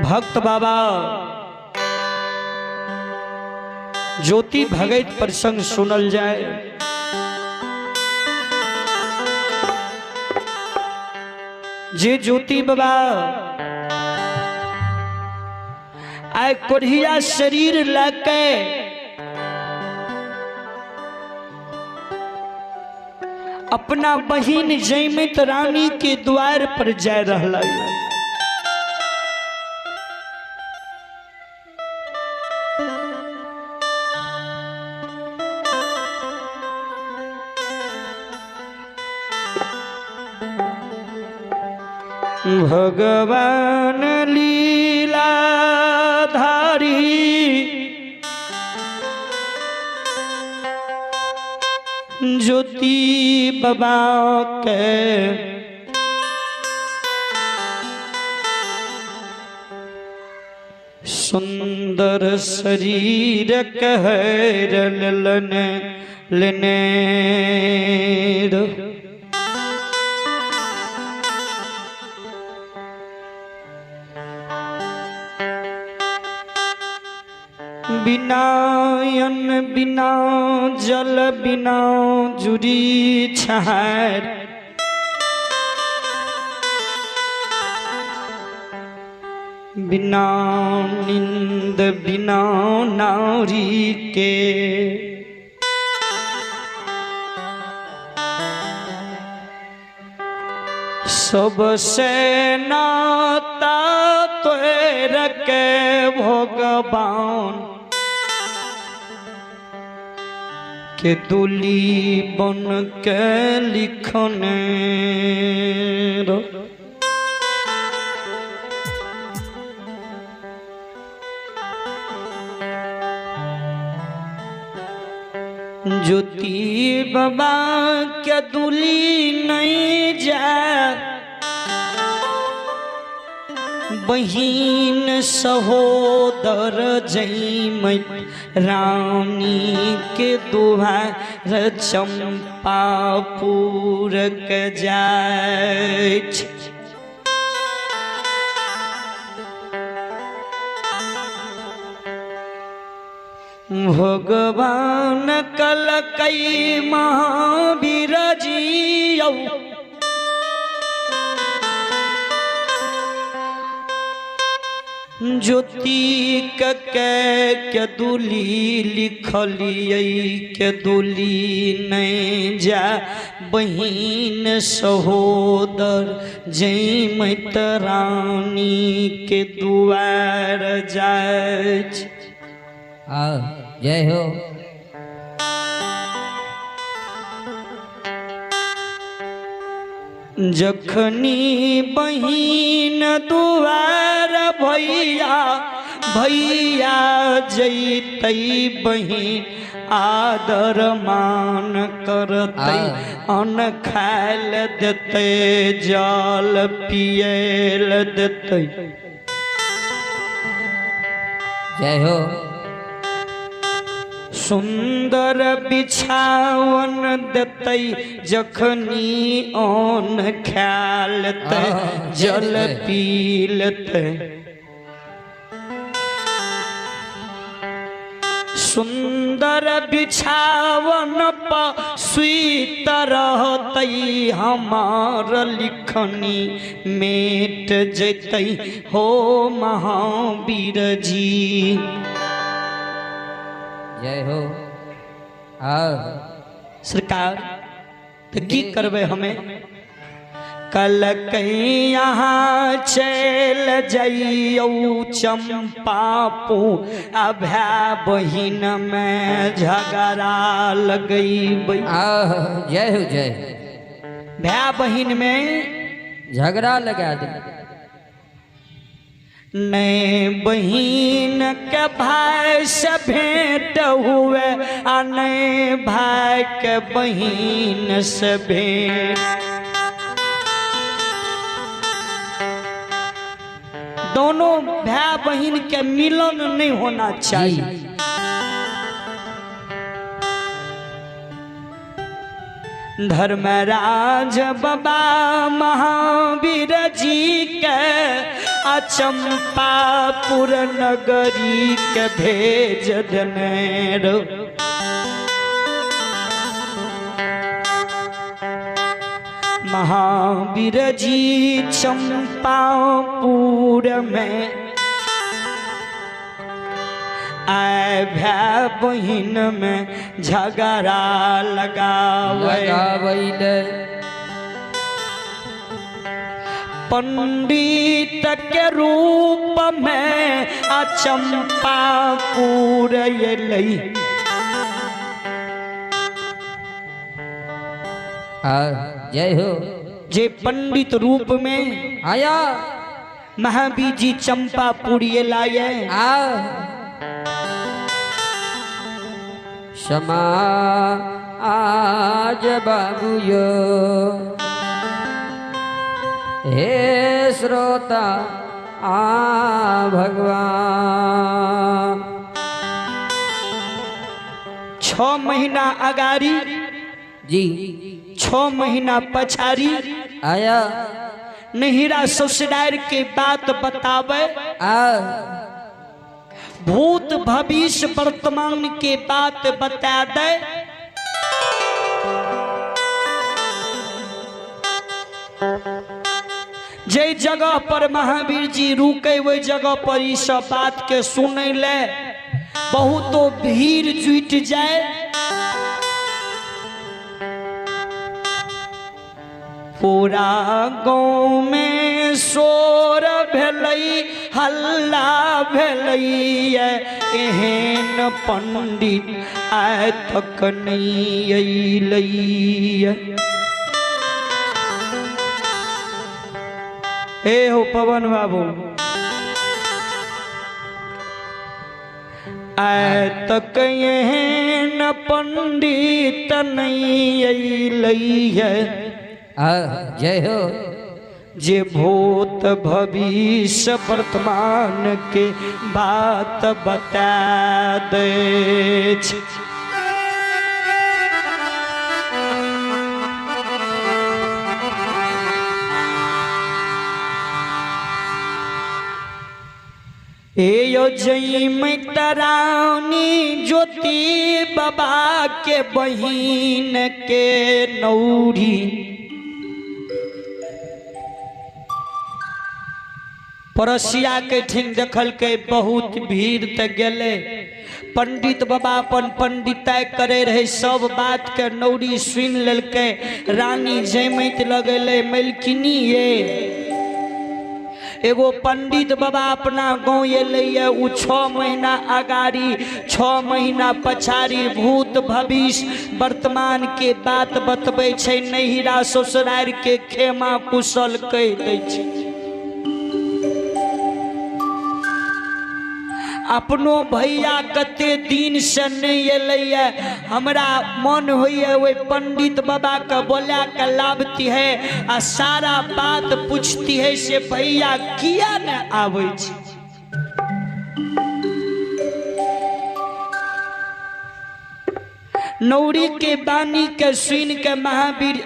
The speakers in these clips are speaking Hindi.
भक्त बाबा ज्योति भगत प्रसंग सुनल जाए। जे ज्योति बाबा आय कोढ़िया शरीर लेके अपना बहिन जयमित रानी के द्वार पर जा रहा। भगवान लीला धारी ज्योति बाबा के सुंदर शरीर कहर लेने बिनायन बिना जल बिना जुड़ी छार बिना नींद बिना नारी के सबसे नाता तोर के भगवान के दुली बन के लिखने ज्योति बाबा के दुली नहीं जा बहिन सहोदर जयमित रानी के दुआर चंपापुर के जाय। भगवान कलकई महावीर जी ज्योति के दुली लिखलिए के दुली नहीं जा बहिन सहोदर जयमित रानी के दुआर जाय। जय हो। जखनी बहिन दुआर भैया भैया जैतई बहिन आदर मान करते अन्न खायल देते जल पियल देते। जय हो। सुंदर बिछावन देतई जखनी अन्न खालते जल पीलते। सुंदर बिछावन पर सुइत रहतई हमार लिखनी मेट जतई हो महावीर जी। जय हो। सरकार तो की करबे हमें कल कहीं यहाँ चल जाइयो चंपापू अभ्या बहिन में झगड़ा लगई। जय हो जय। भ्या बहिन में झगड़ा लगा दे। नए बहिन के भाई से भेंट हुए आ नए भाई के बहिन से भेंट। दोनों भाई बहिन के मिलन नहीं होना चाहिए। धर्मराज बाबा महावीर जी के चंपापुर नगरी के भेज देने रो। महावीर जी चंपापुर में आए भाई बहन में झगड़ा लगावैले। पंडित के रूप में चंपापुर अइलै। जय हो। जे पंडित रूप में आया महावीर जी चंपापुर लाए। क्षमा आज बाबूयो हे श्रोता भगवान। 6 महीना अगाड़ी जी 6 महीना पछाड़ी आया नहिरा ससुराल के बात बतावे। भूत भविष्य वर्तमान के बात बता दे। जे जगह पर महावीर जी रुके वही जगह पर इस सब बात के सुने ले बहुतो भीड़ जुट जाए। पूरा गांव में शोर भेलै हल्ला भेलै। एहन पंडित आय तक नहीं अइलै। हे हो पवन बाबू आय तक एहन पंडित नहीं अइलै। जय हो। जे भूत भविष्य वर्तमान के बात बता दे। यो जई मैतरानी ज्योति बाबा के बहिन के नौरी। पड़ोसिया के ठिन देखल के बहुत भीड़ तक गेले। पंडित बाबा अपन पंडिताई करे रहे सब बात के नौरी सुन लेलके। रानी जैमत लगेले मलकिनी ये एगो पंडित बाबा अपना गाँव अइलै। उ 6 महीना अगाड़ी 6 महीना पछाड़ी भूत भविष्य वर्तमान के बात बतबै छै। नहिरा ससुराल के खेमा कुशल कह दै छै। अपनो भैया कते दिन से नहीं अइलै। हमरा मन होइए वही पंडित बाबा के बोला के लाभती है आ सारा बात पूछती है से भैया किया न आबै छै। नौरी के बानी के सुन के महावीर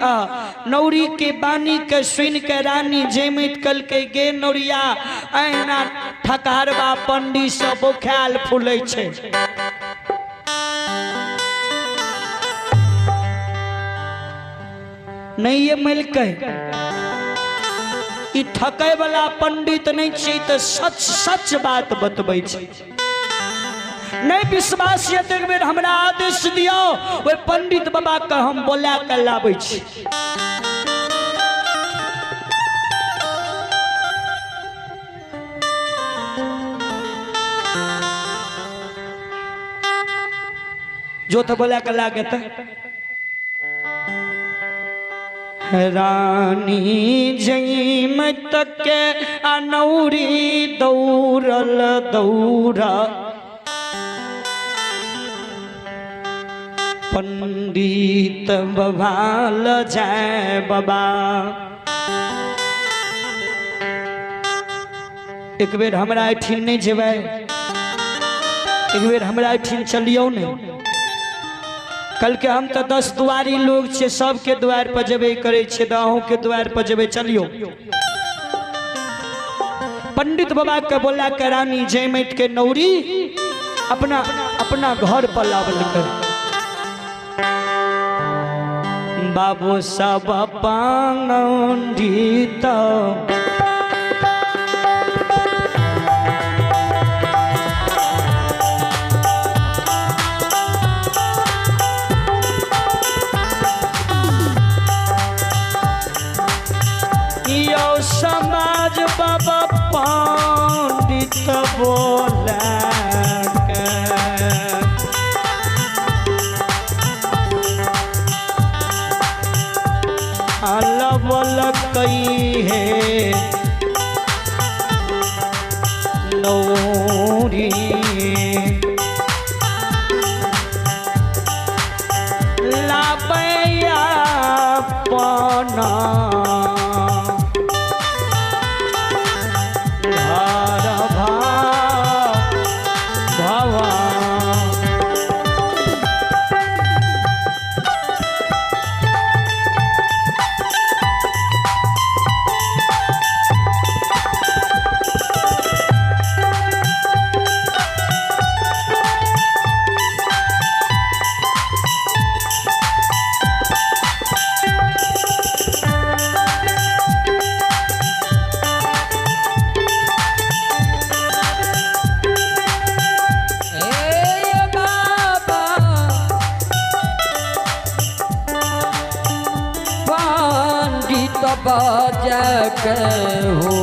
नौरी के बानी के सुन के रानी जैमत कल के गे नौरिया अहिना ठकारबा पंडित सब बोखाल फूले छे। नहीं ये मिलके ई ठकै वाला पंडित नहीं छै तो सच सच बात बतबै छै। नहीं विश्वास ये तो एक बेर हमरा आदेश दियो वो पंडित बाबा के हम बोला के लाबै छी। जो तो बोला के लागे तो रानी जैमत के अनौरी दौड़ल दौड़ा। पंडित बवाल जाए बाबा। एक बेर हमरा एठिन नहीं जेबै। एक बेर हमरा एठिन चलियो ने। कल के हम तो 10 दुआरी लोग छे सबके द्वार पर जेबे करे छे। अहूँ के द्वार पर जेबे चलियो। पंडित बाबा के बोला के रानी जयमत के नौरी अपना अपना घर पर लावल कर। बाबू सब पंडित समाज बाबा पंडित बोला अलग कई है नौरी लाबैया पना बजक हो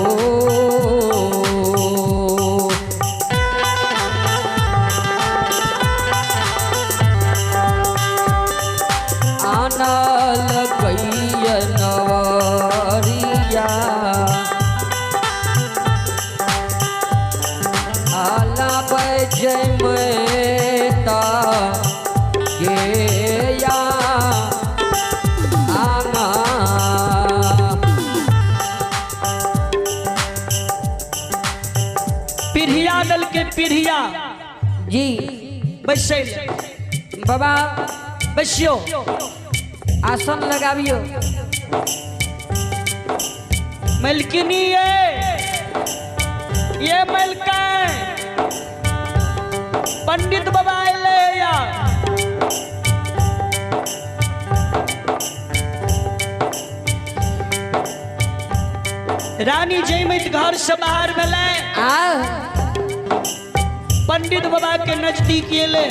आनल नवरिया आला बजय में ता के दल के पीढ़िया जी बैसे बाबा बैसियो आसन लगावियो। मलकिनी ये मलका पंडित बाबा ले या रानी जयमत घर से बाहर में लाए पंडित बाबा के नजदीक ये ले।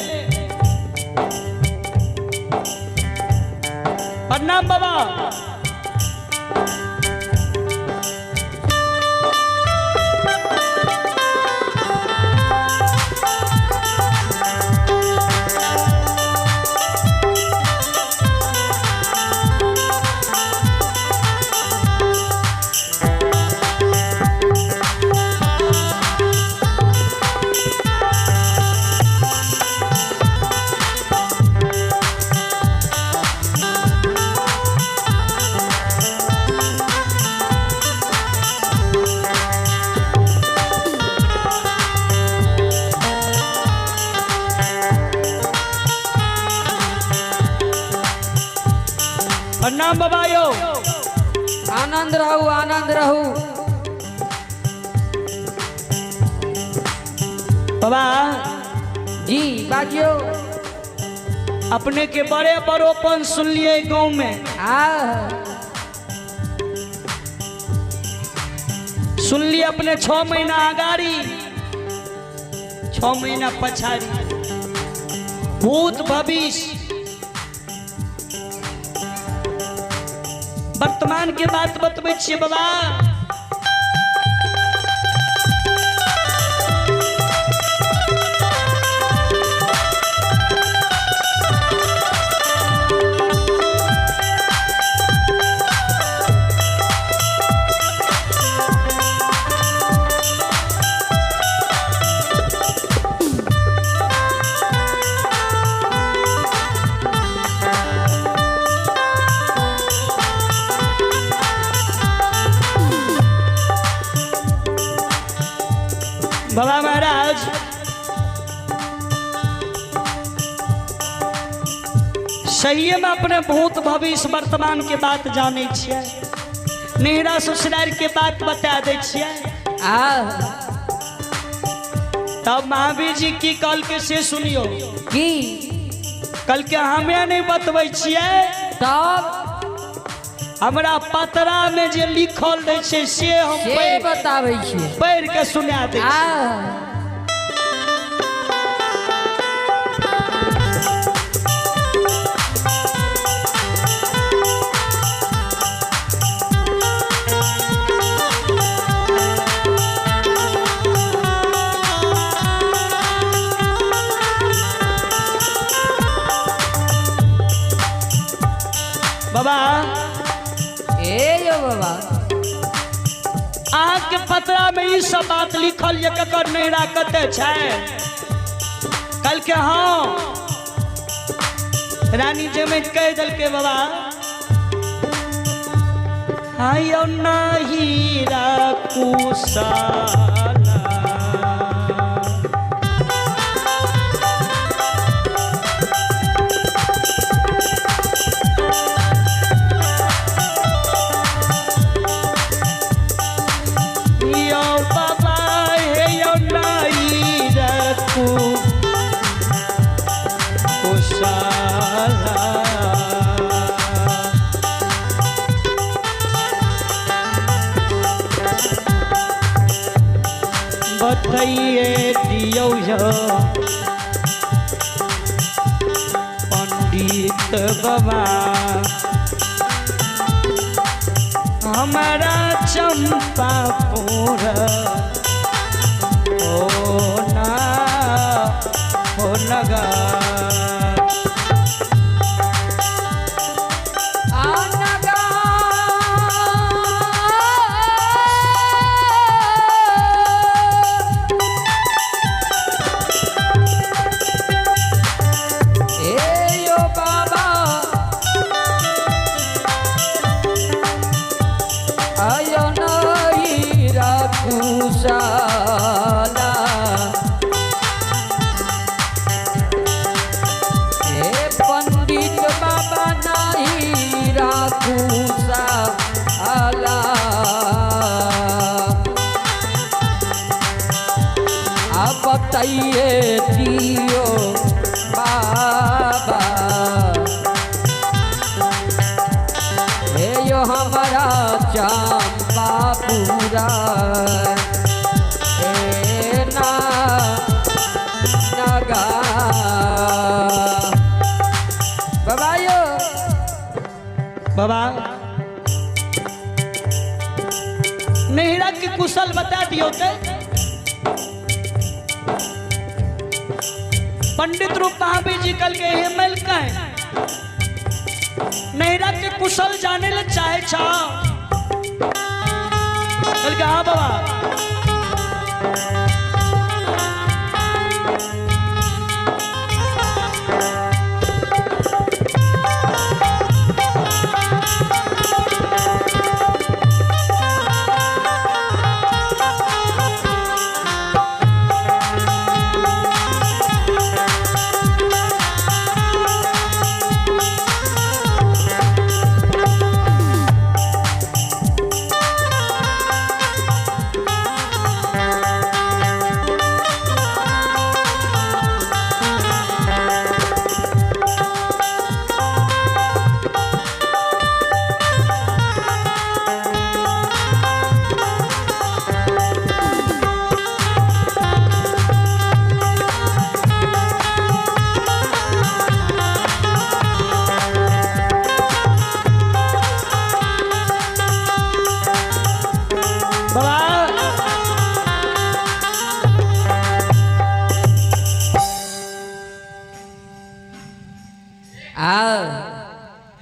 प्रणाम बाबा। प्रणाम बाबा यो। आनंद रहू आनंद रहू। बाबा जी बाजियो। अपने के बड़े बड़ोपन सुन लिए गांव में सुन लिए अपने 6 महीना आगाड़ी 6 महीना पछाड़ी भूत भविष्य वर्तमान के बात बतबै छियै बाबा। बाबा महाराज सही में अपने भूत भविष्य वर्तमान के बात जाने छियै, नैहरा ससुराल के बात बता दे छियै। तब महावीर जी की कल के से सुनियो की कल के हमें नहीं बतबै छियै तब हमरा पतरा में जे लिखल रहे छै से हम से बताबै छी पढ़ के सुना दे बाबा ए यो बाबा अहाँ के पतरा में ई सब बात लिखल ये ककर नैहरा कते छै कल के हाँ रानी जमे कह दल के बाबा आयो नहीं कुशाला बतइए दियो पंडित बाबा हमारा चंपापुर हो लगा पंडित बाबा नहीं राखूसा आला अब बताइए दियो बाबा हे यो हमारा चंपा पूरा बाबा नैहरा के कुशल बता दियो ते पंडित रूप महावीर जी कल के हेमल का है नैहरा के कुशल जाने ले चाहे छा कल के हाँ बाबा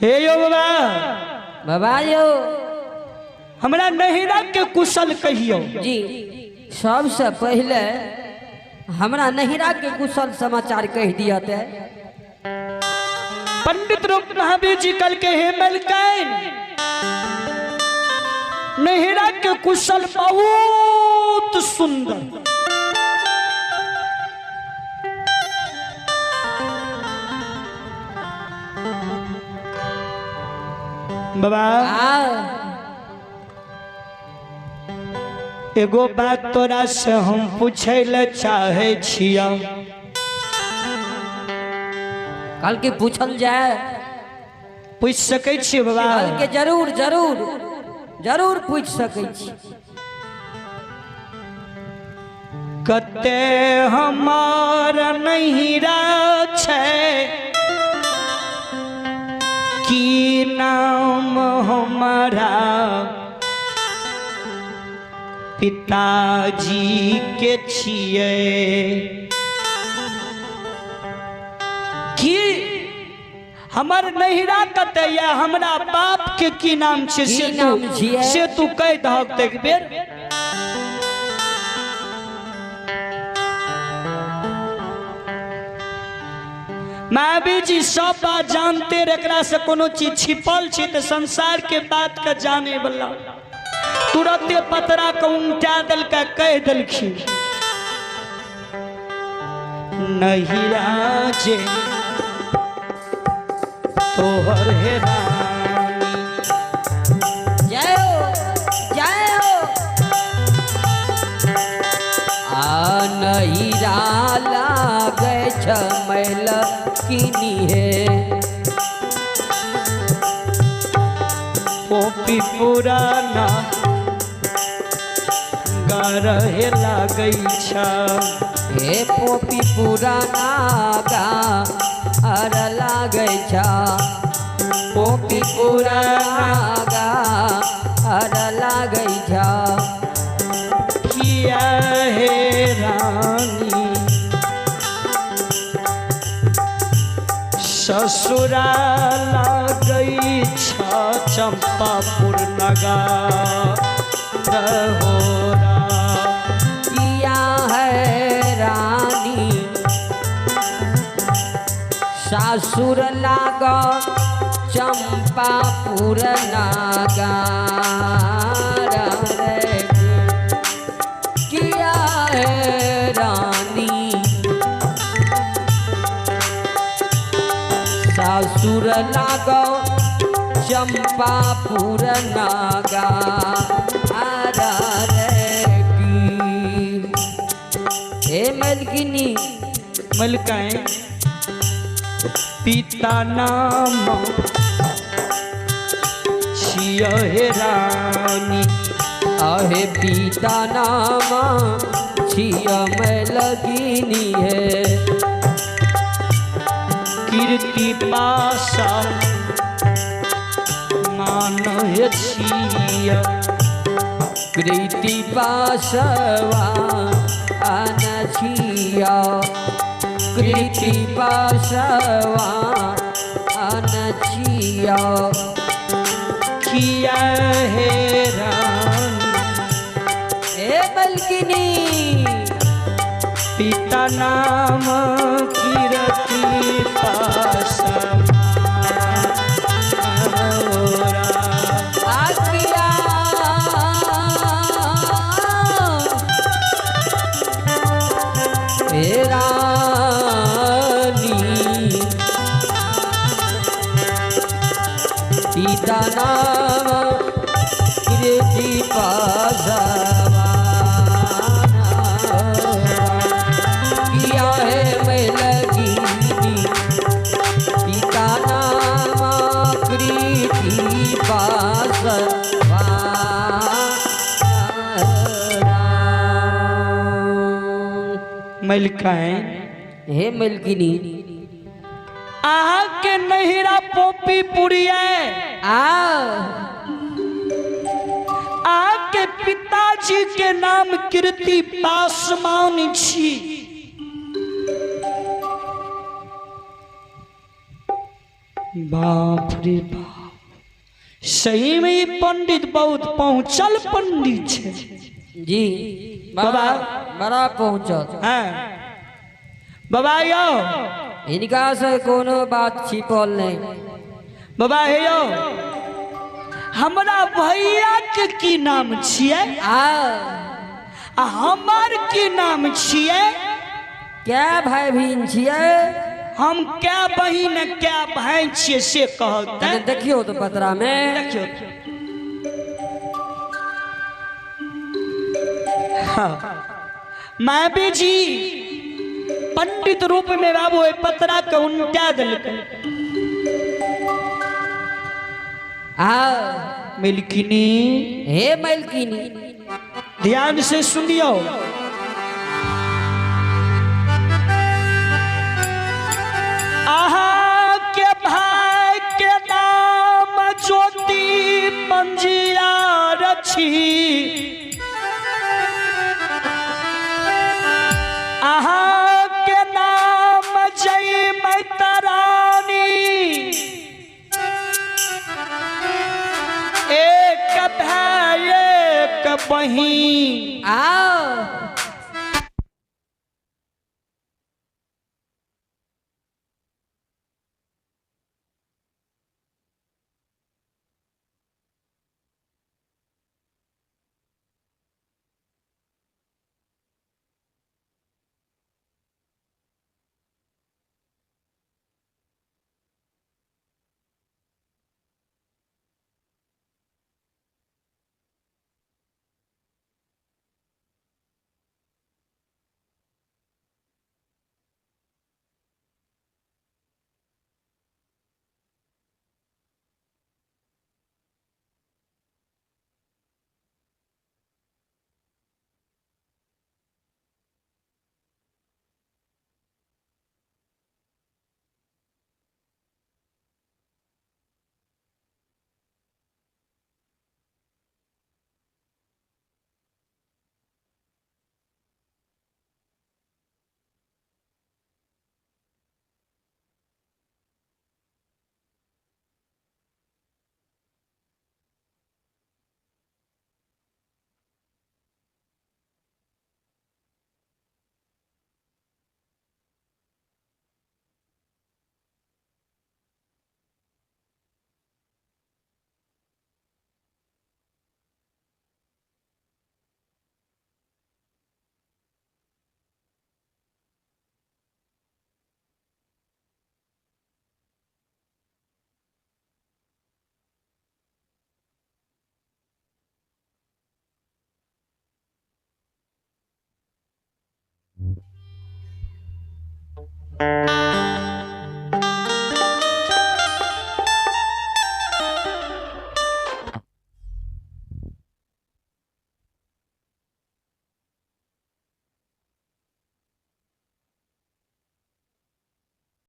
हे यो बाबा बाबा यो हमरा नैहरा के कुशल कहियो जी सबसे पहले हमरा नैहरा के कुशल समाचार कह दिया थे पंडित रूप महावीर जी कल के हेमल कैन नैहरा के कुशल बहुत सुंदर बाबा एगो बात तोरा से हम पूछे ले चाहे छिया। कल के पूछल जाए, पूछ सकै छी बाबा? कल के जरूर जरूर जरूर पूछ सकै छी। कते हमार नहिरा छै, की नाम हमारा पिताजी के छिए। की हमर नहिरा कते या हमरा बाप के की नाम छै से तू कह दहक एक बेर। मावी जी सब बात जानते, एकरा से कोनो चीज छिपल छै तो संसार के बात का जाने वाला तुरंते पतरा के उल्टा दल का कह दलखिन। नहिरा जे तोहर हे रानी, जय हो जय हो। आ नहिरा लागे छ मैल किनी है, पोपी पुराना गरहे लागै छ। हे पोपी पुराना गार लागै छ, पोपी पुराना गार लागै छ। किया हे रानी ससुरा लागै छ चंपापुर नगर होरा। किया है रानी सासुर लाग चंपापुर नगर रे। किया है रानी सासुर लाग चंपापुर नगर रे। हे मलकिनी मलकाएं पिता नाम छिया हे रानी, आहे पिता नाम छिया मलकिनी है। कीर्ति पासा मान हे छिया, कृति पासवा अनछिया, कृति पासवा अनछिया। किया हे रानी ए मलकिनी पिता नाम कीर्ति पासा आज्ञा हे रानी पिता नाम कीर्ति पासवा किया है मलकिनी, पिता नाम कीर्ति पासवा। मलकाएं हे मलकिनी आहा के नहिरा पोपी पुरिया के पिताजी के नाम कीर्ति पासवान छी। बाप रे बाप, सही में ये पंडित बहुत पहुंचल पंडित है जी। बाबा बड़ा पहुँचल हाँ बाबा यो इनका से कोनो बात छिपल नहीं। बाबा हे यो हमरा भैया के की नाम छिए आ हमार की नाम छिए? क्या भाई बहन छिए? हम क्या बहिन क्या भाई छिए से कहते देखियो तो पतरा में देखियो मैं भी जी पंडित रूप में बाबू पतरा के उल्टा दिल आओ मिल्किनी हे मलकिनी ध्यान से सुनियो। आहा के भाई के नाम ज्योति मंजिया रछी आहा के नाम जय माता रानी एक भाई एक बहिन आओ